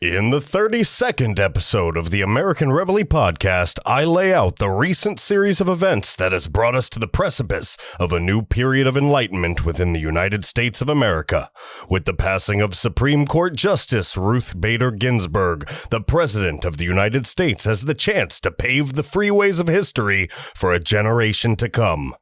In the 32nd episode of the American Reveille Podcast, I lay out the recent series of events that has brought us to the precipice of a new period of enlightenment within the United States of America. With the passing of Supreme Court Justice Ruth Bader Ginsburg, the President of the United States has the chance to pave the freeways of history for a generation to come.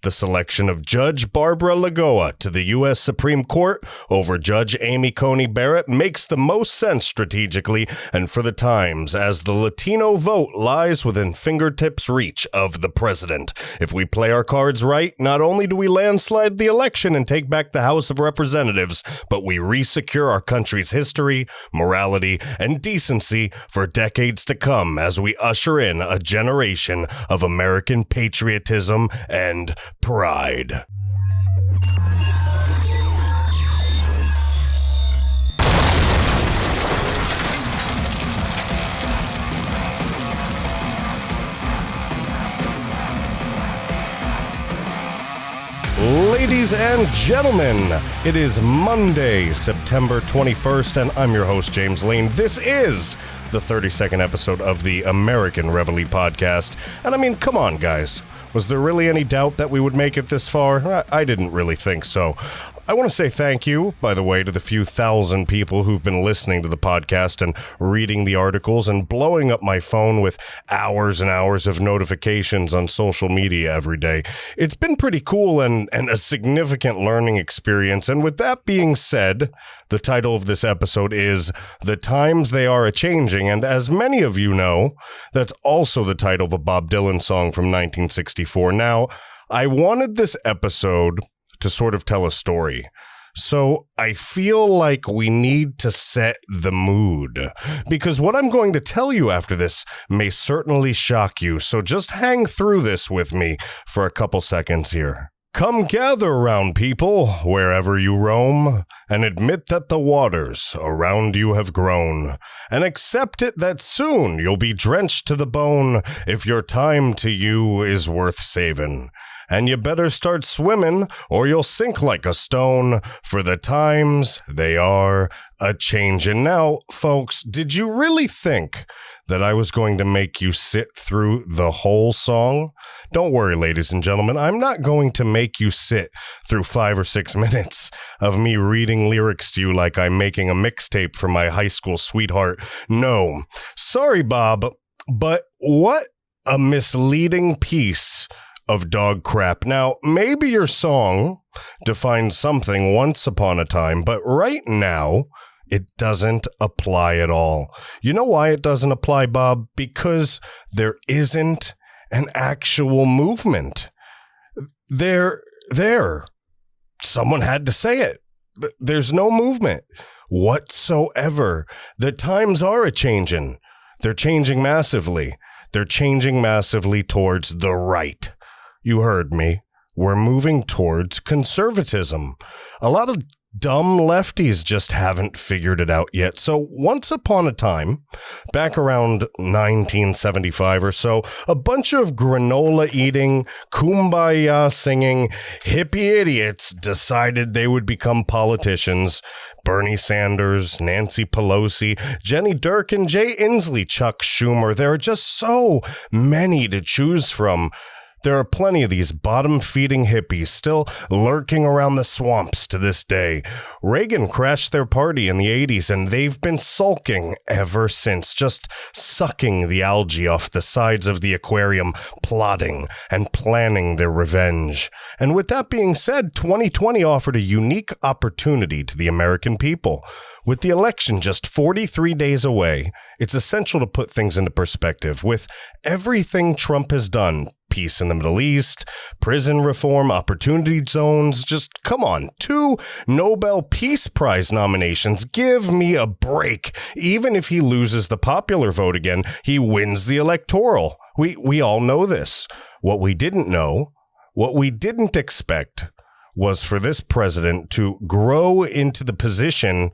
The selection of Judge Barbara Lagoa to the U.S. Supreme Court over Judge Amy Coney Barrett makes the most sense strategically and for the times, as the Latino vote lies within fingertips reach of the president. If we play our cards right, not only do we landslide the election and take back the House of Representatives, but we resecure our country's history, morality, and decency for decades to come as we usher in a generation of American patriotism and pride. Ladies and gentlemen, it is Monday, September 21st, and I'm your host, James Lane. This is the 32nd episode of the American Reveille Podcast. And I mean, come on, guys. Was there really any doubt that we would make it this far? I didn't really think so. I want to say thank you, by the way, to the few thousand people who've been listening to the podcast and reading the articles and blowing up my phone with hours and hours of notifications on social media every day. It's been pretty cool and a significant learning experience. And with that being said, the title of this episode is The Times They Are A-Changin, and as many of you know, that's also the title of a Bob Dylan song from 1964. Now, I wanted this episode to sort of tell a story. So I feel like we need to set the mood, because what I'm going to tell you after this may certainly shock you. So just hang through this with me for a couple seconds here. Come gather around, people, wherever you roam, and admit that the waters around you have grown, and accept it that soon you'll be drenched to the bone if your time to you is worth saving. And you better start swimming or you'll sink like a stone, for the times they are a-changin'. Now, folks, did you really think that I was going to make you sit through the whole song? Don't worry, ladies and gentlemen, I'm not going to make you sit through 5 or 6 minutes of me reading lyrics to you like I'm making a mixtape for my high school sweetheart. No, sorry, Bob, but what a misleading piece of dog crap. Now, maybe your song defined something once upon a time, but right now, it doesn't apply at all. You know why it doesn't apply, Bob? Because there isn't an actual movement. There. Someone had to say it. There's no movement whatsoever. The times are a-changin'. They're changing massively. They're changing massively towards the right. You heard me. We're moving towards conservatism. A lot of dumb lefties just haven't figured it out yet. So once upon a time, back around 1975 or so, a bunch of granola-eating, kumbaya-singing, hippie idiots decided they would become politicians. Bernie Sanders, Nancy Pelosi, Jenny Durkin, Jay Inslee, Chuck Schumer. There are just so many to choose from. There are plenty of these bottom-feeding hippies still lurking around the swamps to this day. Reagan crashed their party in the 80s, and they've been sulking ever since, just sucking the algae off the sides of the aquarium, plotting and planning their revenge. And with that being said, 2020 offered a unique opportunity to the American people. With the election just 43 days away, it's essential to put things into perspective. With everything Trump has done, peace in the Middle East, prison reform, opportunity zones, just come on, 2 Nobel Peace Prize nominations. Give me a break. Even if he loses the popular vote again, he wins the electoral. We all know this. What we didn't know, what we didn't expect, was for this president to grow into the position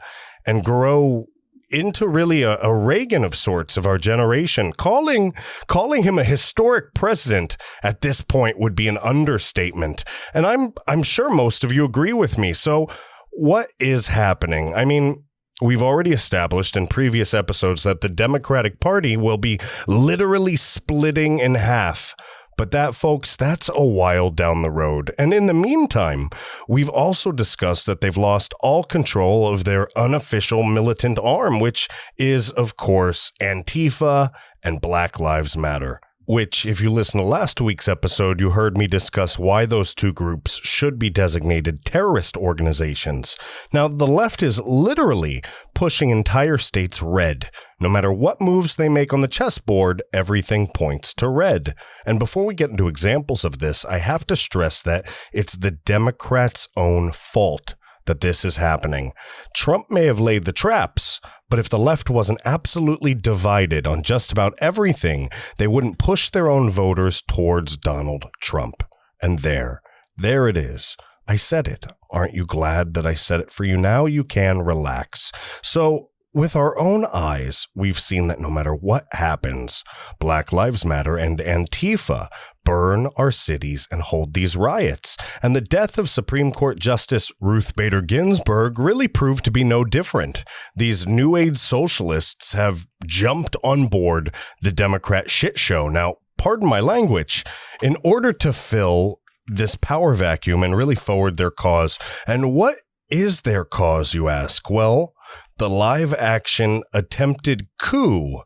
and grow into really a Reagan of sorts of our generation. Calling him a historic president at this point would be an understatement. And I'm sure most of you agree with me. So what is happening? I mean, We've already established in previous episodes that the Democratic Party will be literally splitting in half. But that, folks, that's a while down the road. And in the meantime, we've also discussed that they've lost all control of their unofficial militant arm, which is, of course, Antifa and Black Lives Matter. Which, if you listen to last week's episode, you heard me discuss why those two groups should be designated terrorist organizations. Now, the left is literally pushing entire states red. No matter what moves they make on the chessboard, everything points to red. And before we get into examples of this, I have to stress that it's the Democrats' own fault that this is happening. Trump may have laid the traps, but if the left wasn't absolutely divided on just about everything, they wouldn't push their own voters towards Donald Trump. And there it is. I said it. Aren't you glad that I said it for you? Now you can relax. So, with our own eyes, we've seen that no matter what happens, Black Lives Matter and Antifa burn our cities and hold these riots. And the death of Supreme Court Justice Ruth Bader Ginsburg really proved to be no different. These New Age socialists have jumped on board the Democrat shit show. Now, pardon my language, in order to fill this power vacuum and really forward their cause. And what is their cause, you ask? Well, the live action attempted coup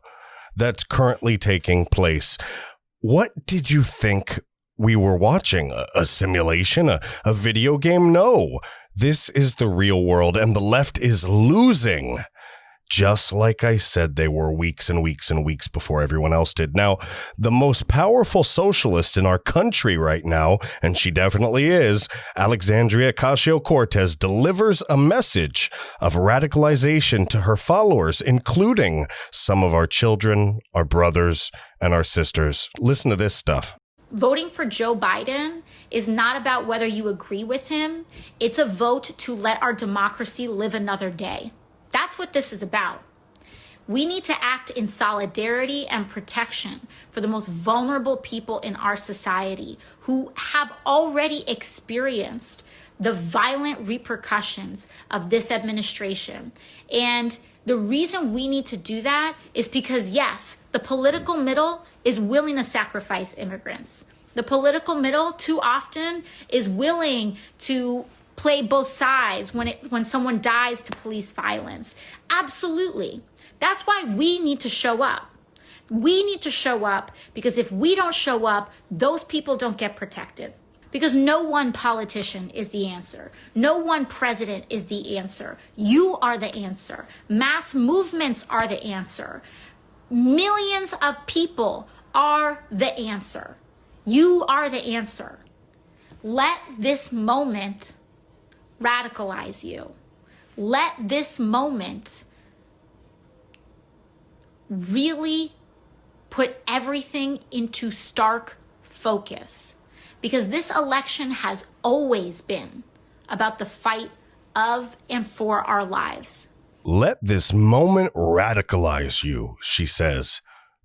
that's currently taking place. What did you think we were watching? A simulation? A video game? No. This is the real world, and the left is losing. Just like I said they were weeks and weeks and weeks before everyone else did. Now, the most powerful socialist in our country right now, and she definitely is, Alexandria Ocasio-Cortez, delivers a message of radicalization to her followers, including some of our children, our brothers, and our sisters. Listen to this stuff. Voting for Joe Biden is not about whether you agree with him. It's a vote to let our democracy live another day. That's what this is about. We need to act in solidarity and protection for the most vulnerable people in our society who have already experienced the violent repercussions of this administration. And the reason we need to do that is because, yes, the political middle is willing to sacrifice immigrants. The political middle too often is willing to play both sides when someone dies to police violence. Absolutely. That's why we need to show up. We need to show up because if we don't show up, those people don't get protected. Because no one politician is the answer. No one president is the answer. You are the answer. Mass movements are the answer. Millions of people are the answer. You are the answer. Let this moment radicalize you. Let this moment really put everything into stark focus. Because this election has always been about the fight of and for our lives. Let this moment radicalize you, she says.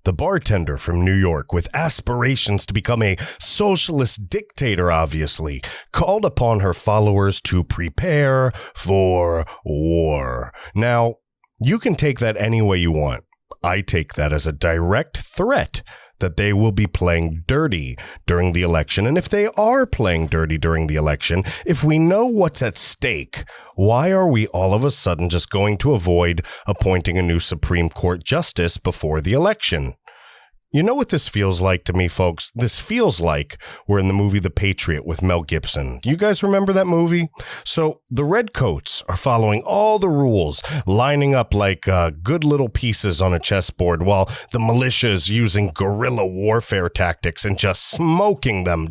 The bartender from New York, with aspirations to become a socialist dictator, obviously, called upon her followers to prepare for war. Now, you can take that any way you want. I take that as a direct threat that they will be playing dirty during the election. And if they are playing dirty during the election, if we know what's at stake, why are we all of a sudden just going to avoid appointing a new Supreme Court justice before the election? You know what this feels like to me, folks? This feels like we're in the movie The Patriot with Mel Gibson. Do you guys remember that movie? So the Redcoats are following all the rules, lining up like good little pieces on a chessboard, while the militia is using guerrilla warfare tactics and just smoking them.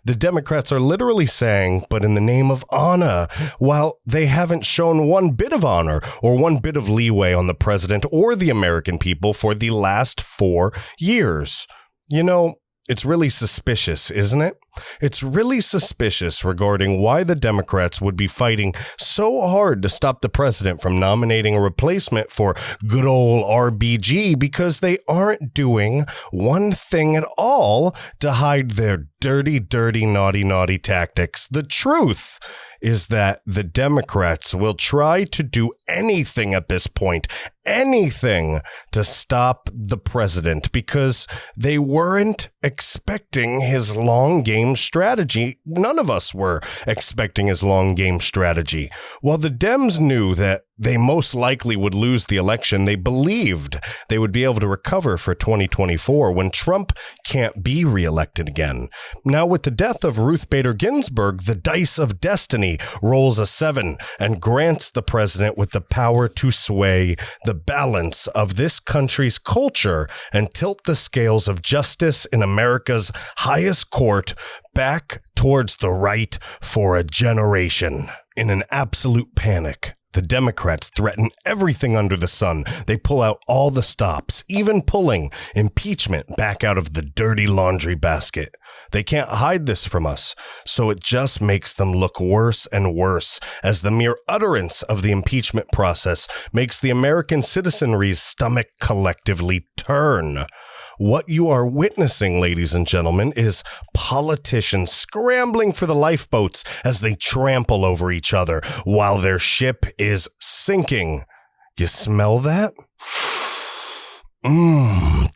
The Democrats are literally saying, but in the name of honor, while they haven't shown one bit of honor or one bit of leeway on the president or the American people for the last 4 years. You know, It's really suspicious, isn't it? It's really suspicious regarding why the Democrats would be fighting so hard to stop the president from nominating a replacement for good old RBG, because they aren't doing one thing at all to hide their dirty, naughty tactics. The truth is that the Democrats will try to do anything at this point, anything to stop the president, because they weren't expecting his long game strategy. None of us were expecting his long game strategy. While the Dems knew that they most likely would lose the election, they believed they would be able to recover for 2024 when Trump can't be reelected again. Now, with the death of Ruth Bader Ginsburg, the dice of destiny rolls a 7 and grants the president with the power to sway the balance of this country's culture and tilt the scales of justice in America's highest court back towards the right for a generation. In an absolute panic, the Democrats threaten everything under the sun. They pull out all the stops, even pulling impeachment back out of the dirty laundry basket. They can't hide this from us, so it just makes them look worse and worse, as the mere utterance of the impeachment process makes the American citizenry's stomach collectively turn. What you are witnessing, ladies and gentlemen, is politicians scrambling for the lifeboats as they trample over each other while their ship is sinking. You smell that?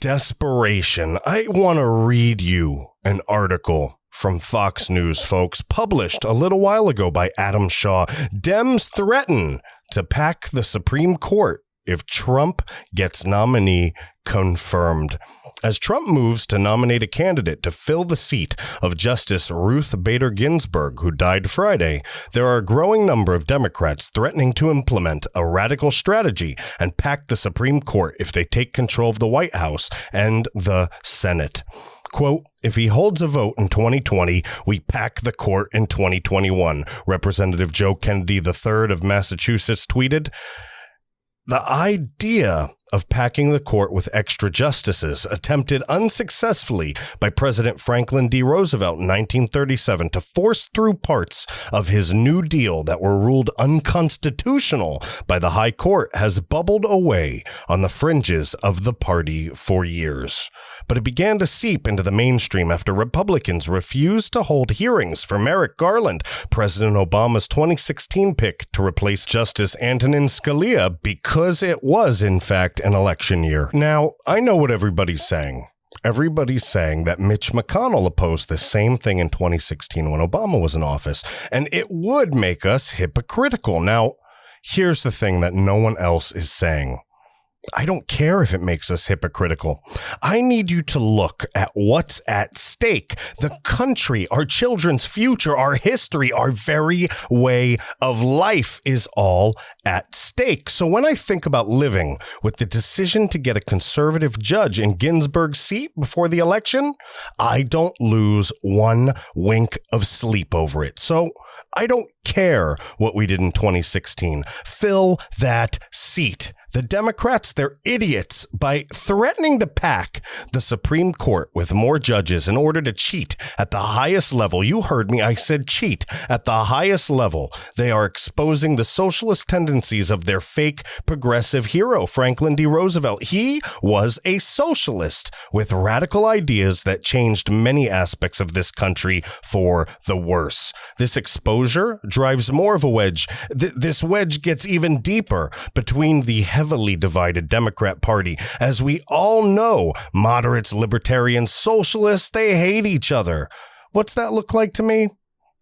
Desperation. I want to read you an article from Fox News, folks, published a little while ago by Adam Shaw. Dems threaten to pack the Supreme Court if Trump gets nominee confirmed. As Trump moves to nominate a candidate to fill the seat of Justice Ruth Bader Ginsburg, who died Friday, there are a growing number of Democrats threatening to implement a radical strategy and pack the Supreme Court if they take control of the White House and the Senate. Quote, if he holds a vote in 2020, we pack the court in 2021, Representative Joe Kennedy III of Massachusetts tweeted. The idea of packing the court with extra justices, attempted unsuccessfully by President Franklin D. Roosevelt in 1937 to force through parts of his New Deal that were ruled unconstitutional by the High Court, has bubbled away on the fringes of the party for years. But it began to seep into the mainstream after Republicans refused to hold hearings for Merrick Garland, President Obama's 2016 pick to replace Justice Antonin Scalia, because it was, in fact, an election year. Now, I know what everybody's saying. Everybody's saying that Mitch McConnell opposed the same thing in 2016 when Obama was in office, and it would make us hypocritical. Now, here's the thing that no one else is saying. I don't care if it makes us hypocritical. I need you to look at what's at stake. The country, our children's future, our history, our very way of life is all at stake. So when I think about living with the decision to get a conservative judge in Ginsburg's seat before the election, I don't lose one wink of sleep over it. So I don't care what we did in 2016. Fill that seat. The Democrats, they're idiots by threatening to pack the Supreme Court with more judges in order to cheat at the highest level. You heard me. I said cheat at the highest level. They are exposing the socialist tendencies of their fake progressive hero, Franklin D. Roosevelt. He was a socialist with radical ideas that changed many aspects of this country for the worse. This exposure drives more of a wedge. This wedge gets even deeper between the heavily divided Democrat Party. As we all know, moderates, libertarians, socialists, they hate each other. What's that look like to me?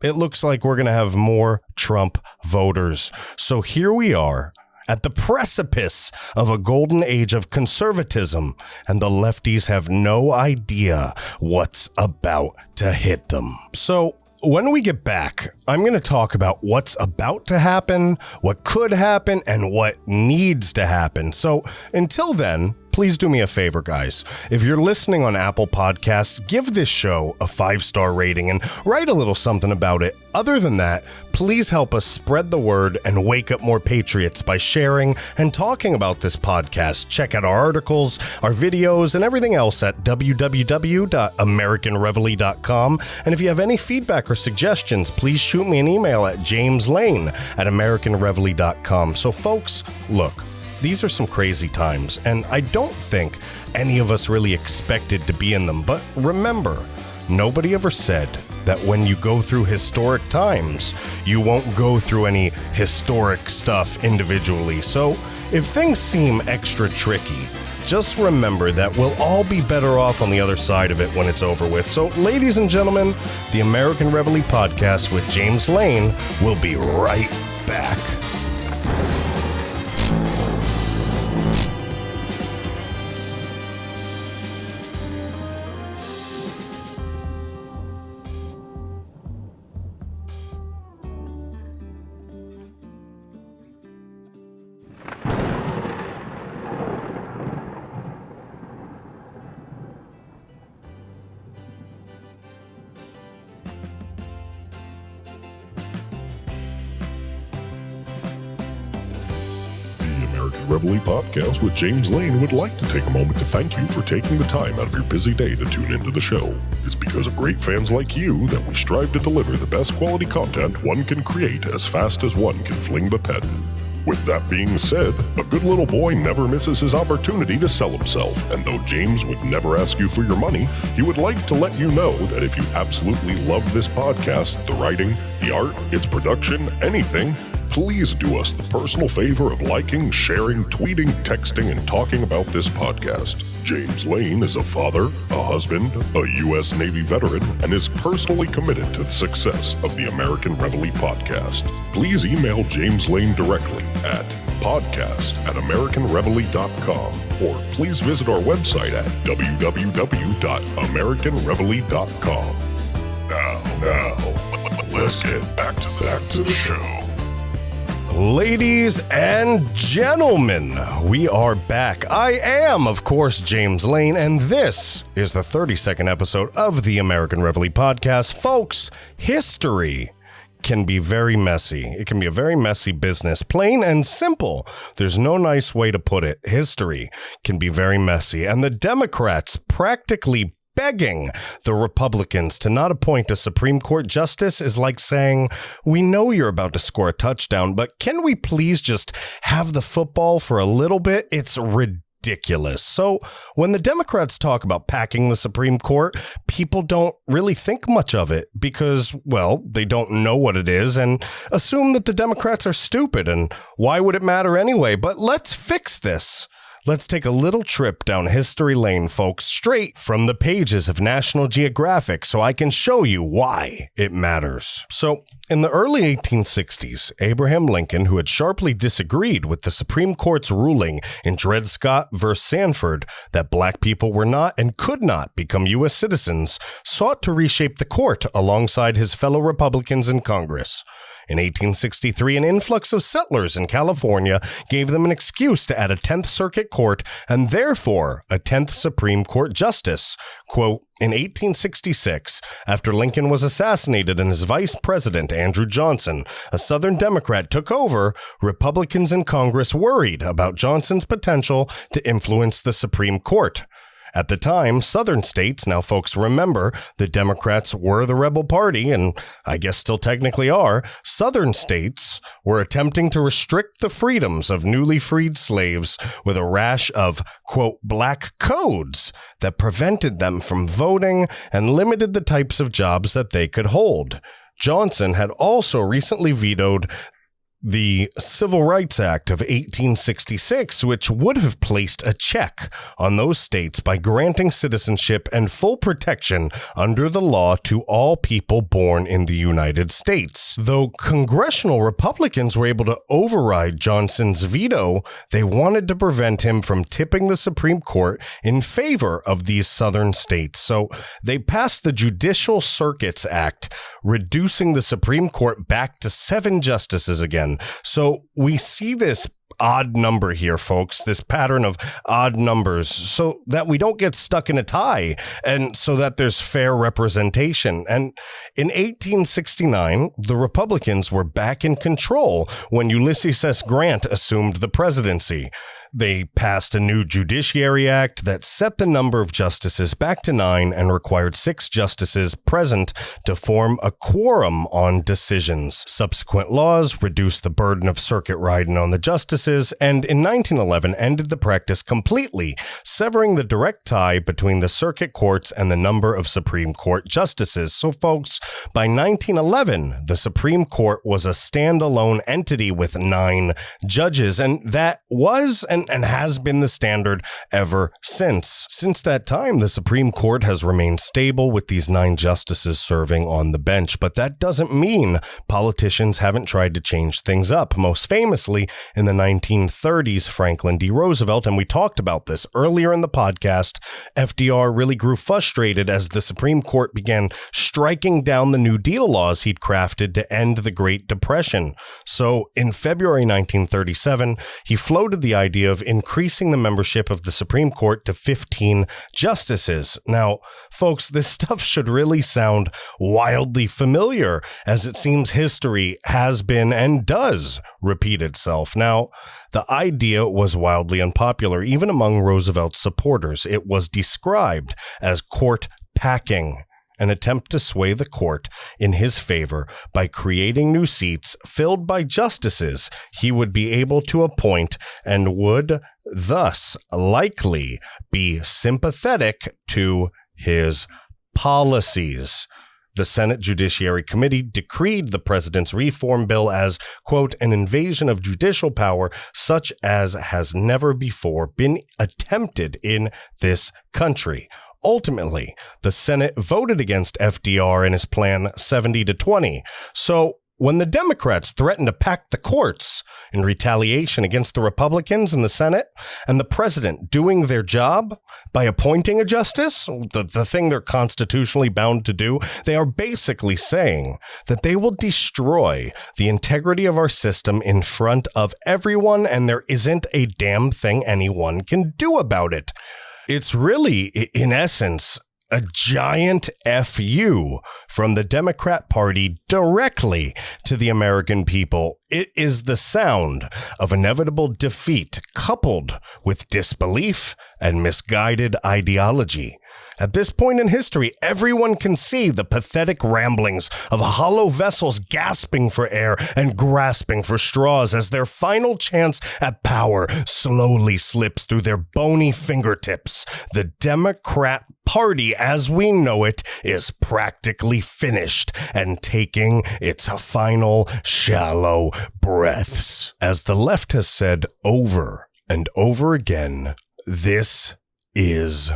It looks like we're going to have more Trump voters. So here we are at the precipice of a golden age of conservatism, and the lefties have no idea what's about to hit them. So when we get back, I'm going to talk about what's about to happen, what could happen, and what needs to happen. So until then, please do me a favor, guys. If you're listening on Apple Podcasts, give this show a 5-star rating and write a little something about it. Other than that, please help us spread the word and wake up more patriots by sharing and talking about this podcast. Check out our articles, our videos, and everything else at www.americanreveille.com. And if you have any feedback or suggestions, please shoot me an email at jameslane@americanreveille.com. So folks, look, these are some crazy times, and I don't think any of us really expected to be in them. But remember, nobody ever said that when you go through historic times, you won't go through any historic stuff individually. So if things seem extra tricky, just remember that we'll all be better off on the other side of it when it's over with. So, ladies and gentlemen, the American Reveille Podcast with James Lane will be right back. Reveille Podcast with James Lane would like to take a moment to thank you for taking the time out of your busy day to tune into the show. It's because of great fans like you that we strive to deliver the best quality content one can create as fast as one can fling the pen. With that being said, a good little boy never misses his opportunity to sell himself, and though James would never ask you for your money, he would like to let you know that if you absolutely love this podcast, the writing, the art, its production, anything, please do us the personal favor of liking, sharing, tweeting, texting, and talking about this podcast. James Lane is a father, a husband, a U.S. Navy veteran, and is personally committed to the success of the American Reveille Podcast. Please email James Lane directly at podcast@americanreveille.com, or please visit our website at www.americanreveille.com. Now, let's get back to the show. Ladies and gentlemen, we are back. I am, of course, James Lane, and this is the 32nd episode of the American Reveille Podcast. Folks, history can be very messy. It can be a very messy business, plain and simple. There's no nice way to put it. History can be very messy, and the Democrats practically begging the Republicans to not appoint a Supreme Court justice is like saying, we know you're about to score a touchdown, but can we please just have the football for a little bit? It's ridiculous. So when the Democrats talk about packing the Supreme Court, people don't really think much of it because, well, they don't know what it is and assume that the Democrats are stupid. And why would it matter anyway? But let's fix this. Let's take a little trip down history lane, folks, straight from the pages of National Geographic so I can show you why it matters. So, in the early 1860s, Abraham Lincoln, who had sharply disagreed with the Supreme Court's ruling in Dred Scott v. Sanford that black people were not and could not become U.S. citizens, sought to reshape the court alongside his fellow Republicans in Congress. In 1863, an influx of settlers in California gave them an excuse to add a 10th Circuit Court and therefore a 10th Supreme Court Justice. Quote, in 1866, after Lincoln was assassinated and his vice president, Andrew Johnson, a Southern Democrat, took over, Republicans in Congress worried about Johnson's potential to influence the Supreme Court. At the time, Southern states, now folks remember, the Democrats were the rebel party, and I guess still technically are, Southern states were attempting to restrict the freedoms of newly freed slaves with a rash of, quote, black codes that prevented them from voting and limited the types of jobs that they could hold. Johnson had also recently vetoed the Civil Rights Act of 1866, which would have placed a check on those states by granting citizenship and full protection under the law to all people born in the United States. Though congressional Republicans were able to override Johnson's veto, they wanted to prevent him from tipping the Supreme Court in favor of these southern states. So they passed the Judicial Circuits Act, reducing the Supreme Court back to 7 justices again. So we see this odd number here, folks, this pattern of odd numbers, so that we don't get stuck in a tie and so that there's fair representation. And in 1869, the Republicans were back in control when Ulysses S. Grant assumed the presidency. They passed a new Judiciary Act that set the number of justices back to 9 and required 6 justices present to form a quorum on decisions. Subsequent laws reduced the burden of circuit riding on the justices, and in 1911 ended the practice completely, severing the direct tie between the circuit courts and the number of Supreme Court justices. So, folks, by 1911, the Supreme Court was a standalone entity with 9 judges, and that was and has been the standard ever since. Since that time, the Supreme Court has remained stable with these 9 justices serving on the bench, but that doesn't mean politicians haven't tried to change things up. Most famously, in the 1930s, Franklin D. Roosevelt, and we talked about this earlier in the podcast, FDR really grew frustrated as the Supreme Court began striking down the New Deal laws he'd crafted to end the Great Depression. So, in February 1937, he floated the idea of increasing the membership of the Supreme Court to 15 justices. Now, folks, this stuff should really sound wildly familiar, as it seems history has been and does repeat itself. Now, the idea was wildly unpopular, even among Roosevelt's supporters. It was described as court packing, an attempt to sway the court in his favor by creating new seats filled by justices he would be able to appoint and would thus likely be sympathetic to his policies. The Senate Judiciary Committee decreed the president's reform bill as, quote, an invasion of judicial power such as has never before been attempted in this country. Ultimately, the Senate voted against FDR and his plan 70-20. So when the Democrats threatened to pack the courts in retaliation against the Republicans in the Senate and the president doing their job by appointing a justice, the thing they're constitutionally bound to do, they are basically saying that they will destroy the integrity of our system in front of everyone, and there isn't a damn thing anyone can do about it. It's really, in essence, a giant FU from the Democrat Party directly to the American people. It is the sound of inevitable defeat coupled with disbelief and misguided ideology. At this point in history, everyone can see the pathetic ramblings of hollow vessels gasping for air and grasping for straws as their final chance at power slowly slips through their bony fingertips. The Democrat Party, as we know it, is practically finished and taking its final shallow breaths. As the left has said over and over again, this is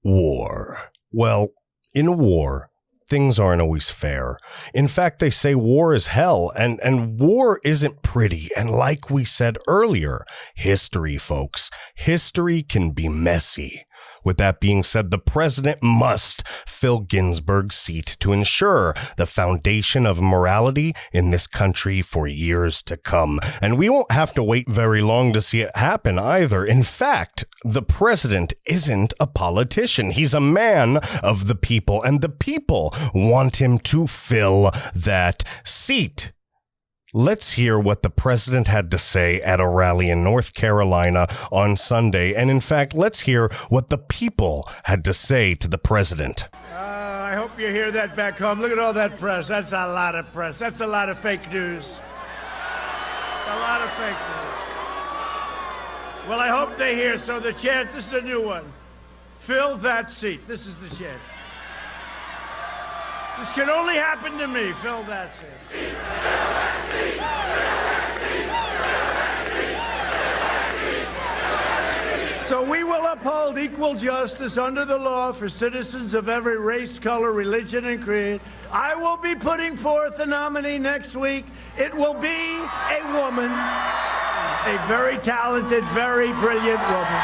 war. Well, in war, things aren't always fair. In fact, they say war is hell, and war isn't pretty. And like we said earlier, history, folks, history can be messy. With that being said, the president must fill Ginsburg's seat to ensure the foundation of morality in this country for years to come. And we won't have to wait very long to see it happen either. In fact, the president isn't a politician. He's a man of the people, and the people want him to fill that seat. Let's hear what the president had to say at a rally in North Carolina on Sunday. And in fact, let's hear what the people had to say to the president. I hope you hear that back home. Look at all that press. That's a lot of press. That's a lot of fake news. A lot of fake news. Well, I hope they hear. So the chant, this is a new one. Fill that seat. This is the chant. This can only happen to me. Fill that seat. Fill that seat. Fill that seat. Fill that seat. So we will uphold equal justice under the law for citizens of every race, color, religion, and creed. I will be putting forth a nominee next week. It will be a woman, a very talented, very brilliant woman,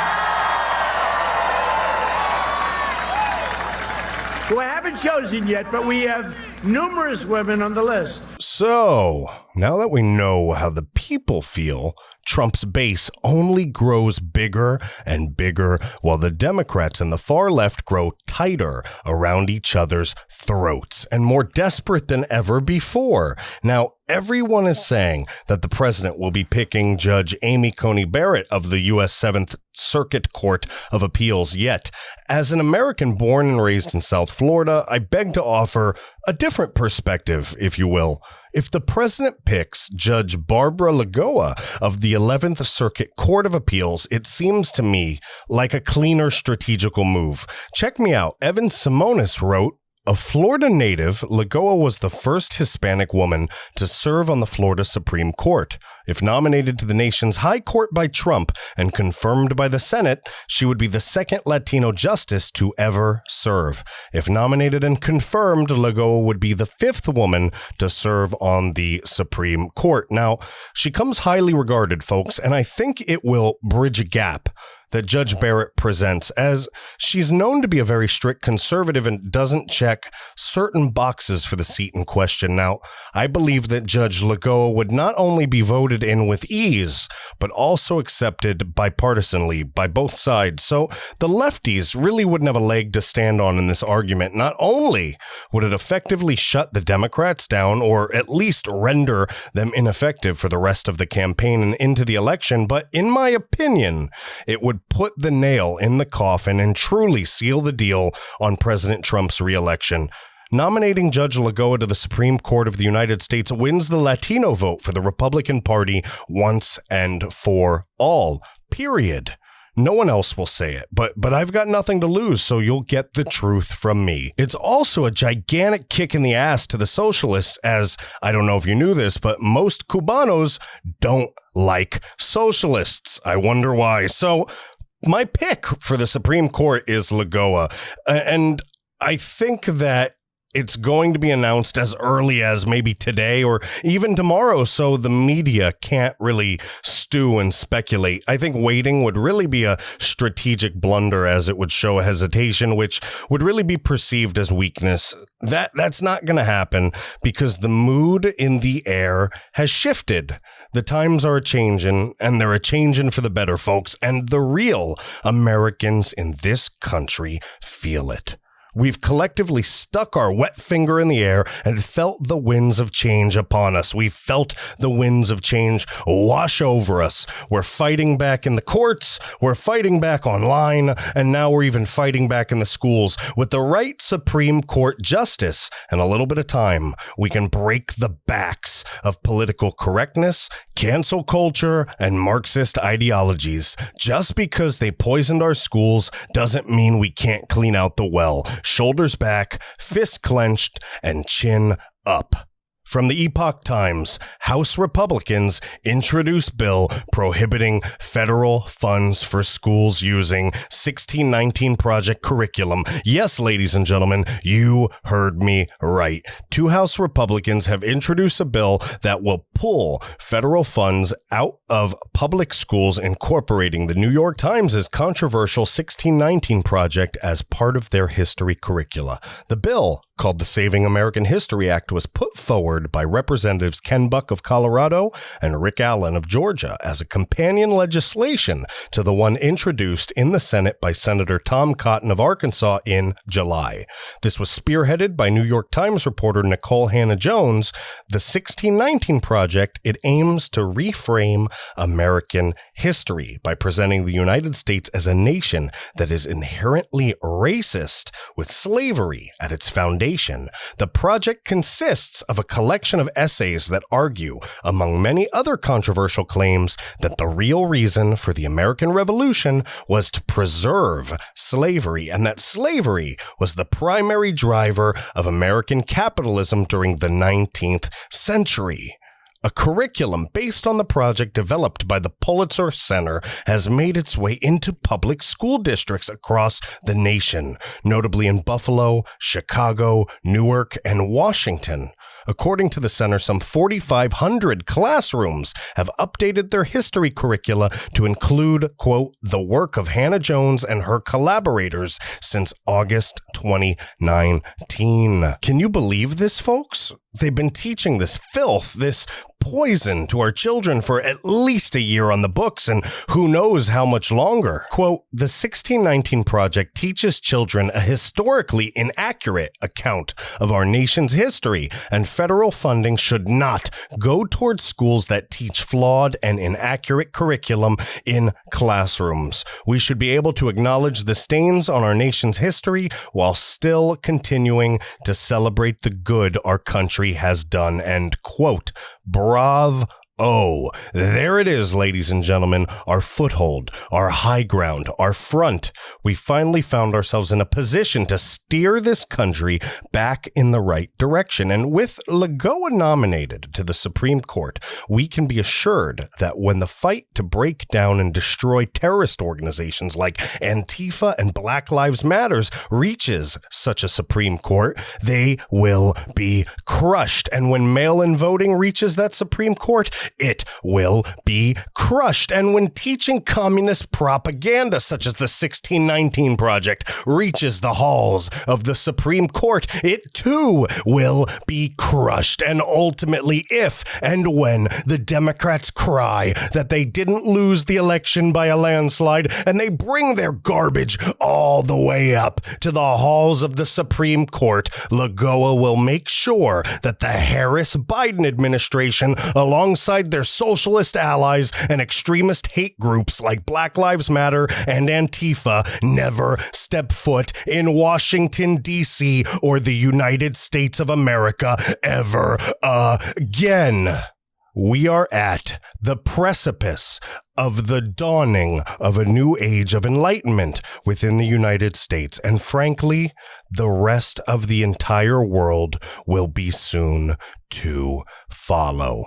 who I haven't chosen yet, but we have numerous women on the list. So, now that we know how the people feel, Trump's base only grows bigger and bigger while the Democrats and the far left grow tighter around each other's throats and more desperate than ever before. Now, everyone is saying that the president will be picking Judge Amy Coney Barrett of the U.S. 7th Circuit Court of Appeals. Yet, as an American born and raised in South Florida, I beg to offer a different perspective, if you will. If the president picks Judge Barbara Lagoa of the 11th Circuit Court of Appeals, it seems to me like a cleaner strategical move. Check me out. Evan Simonis wrote, a Florida native, Lagoa was the first Hispanic woman to serve on the Florida Supreme Court. If nominated to the nation's high court by Trump and confirmed by the Senate, she would be the second Latino justice to ever serve. If nominated and confirmed, Lagoa would be the fifth woman to serve on the Supreme Court. Now, she comes highly regarded, folks, and I think it will bridge a gap that Judge Barrett presents, as she's known to be a very strict conservative and doesn't check certain boxes for the seat in question. Now, I believe that Judge Lagoa would not only be voted in with ease, but also accepted bipartisanly by both sides. So the lefties really wouldn't have a leg to stand on in this argument. Not only would it effectively shut the Democrats down, or at least render them ineffective for the rest of the campaign and into the election, but in my opinion, it would put the nail in the coffin and truly seal the deal on President Trump's reelection. Nominating Judge Lagoa to the Supreme Court of the United States wins the Latino vote for the Republican Party once and for all. Period. No one else will say it, but I've got nothing to lose, so you'll get the truth from me. It's also a gigantic kick in the ass to the socialists, as I don't know if you knew this, but most Cubanos don't like socialists. I wonder why. So my pick for the Supreme Court is Lagoa, and I think that it's going to be announced as early as maybe today or even tomorrow, so the media can't really stew and speculate. I think waiting would really be a strategic blunder, as it would show hesitation, which would really be perceived as weakness. That's not going to happen because the mood in the air has shifted. The times are a-changin', and they're a-changin' for the better, folks, and the real Americans in this country feel it. We've collectively stuck our wet finger in the air and felt the winds of change upon us. We've felt the winds of change wash over us. We're fighting back in the courts, we're fighting back online, and now we're even fighting back in the schools. With the right Supreme Court justice and a little bit of time, we can break the backs of political correctness, cancel culture, and Marxist ideologies. Just because they poisoned our schools doesn't mean we can't clean out the well. Shoulders back, fists clenched, and chin up. From the Epoch Times, House Republicans introduce bill prohibiting federal funds for schools using 1619 Project curriculum. Yes, ladies and gentlemen, you heard me right. Two House Republicans have introduced a bill that will pull federal funds out of public schools, incorporating the New York Times' controversial 1619 Project as part of their history curricula. The bill, called the Saving American History Act, was put forward by Representatives Ken Buck of Colorado and Rick Allen of Georgia as a companion legislation to the one introduced in the Senate by Senator Tom Cotton of Arkansas in July. This was spearheaded by New York Times reporter Nicole Hannah-Jones. The 1619 Project, it aims to reframe American history by presenting the United States as a nation that is inherently racist, with slavery at its foundation. The project consists of a collection of essays that argue, among many other controversial claims, that the real reason for the American Revolution was to preserve slavery, and that slavery was the primary driver of American capitalism during the 19th century. A curriculum based on the project developed by the Pulitzer Center has made its way into public school districts across the nation, notably in Buffalo, Chicago, Newark, and Washington. According to the center, some 4,500 classrooms have updated their history curricula to include, quote, the work of Hannah-Jones and her collaborators since August 2019. Can you believe this, folks? They've been teaching this filth, this poison to our children for at least a year on the books, and who knows how much longer. Quote, the 1619 Project teaches children a historically inaccurate account of our nation's history, and federal funding should not go towards schools that teach flawed and inaccurate curriculum in classrooms. We should be able to acknowledge the stains on our nation's history while still continuing to celebrate the good our country has done, end quote. Bravo. Oh, there it is, ladies and gentlemen, our foothold, our high ground, our front. We finally found ourselves in a position to steer this country back in the right direction. And with Lagoa nominated to the Supreme Court, we can be assured that when the fight to break down and destroy terrorist organizations like Antifa and Black Lives Matter reaches such a Supreme Court, they will be crushed. And when mail-in voting reaches that Supreme Court, it will be crushed. And when teaching communist propaganda such as the 1619 Project reaches the halls of the Supreme Court, it too will be crushed. And ultimately, if and when the Democrats cry that they didn't lose the election by a landslide and they bring their garbage all the way up to the halls of the Supreme Court, Lagoa will make sure that the Harris-Biden administration, alongside their socialist allies and extremist hate groups like Black Lives Matter and Antifa, never step foot in Washington, D.C. or the United States of America ever again. We are at the precipice of the dawning of a new age of enlightenment within the United States. And frankly, the rest of the entire world will be soon to follow.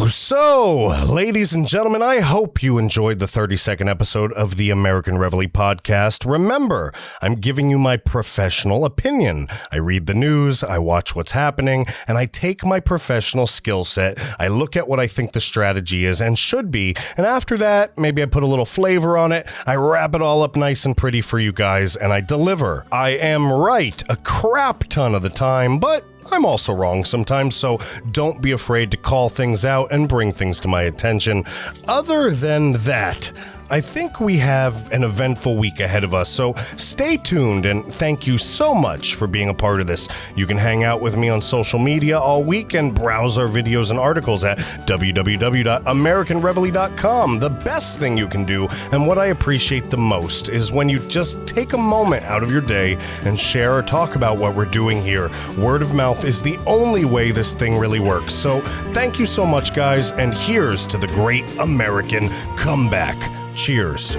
So, ladies and gentlemen, I hope you enjoyed the 32nd episode of the American Reveille Podcast. Remember, I'm giving you my professional opinion. I read the news, I watch what's happening, and I take my professional skill set, I look at what I think the strategy is and should be, and after that, maybe I put a little flavor on it, I wrap it all up nice and pretty for you guys, and I deliver. I am right a crap ton of the time, but I'm also wrong sometimes, so don't be afraid to call things out and bring things to my attention. Other than that, I think we have an eventful week ahead of us, so stay tuned and thank you so much for being a part of this. You can hang out with me on social media all week and browse our videos and articles at www.americanreveille.com. The best thing you can do, and what I appreciate the most, is when you just take a moment out of your day and share or talk about what we're doing here. Word of mouth is the only way this thing really works. So thank you so much, guys, and here's to the great American comeback. Cheers.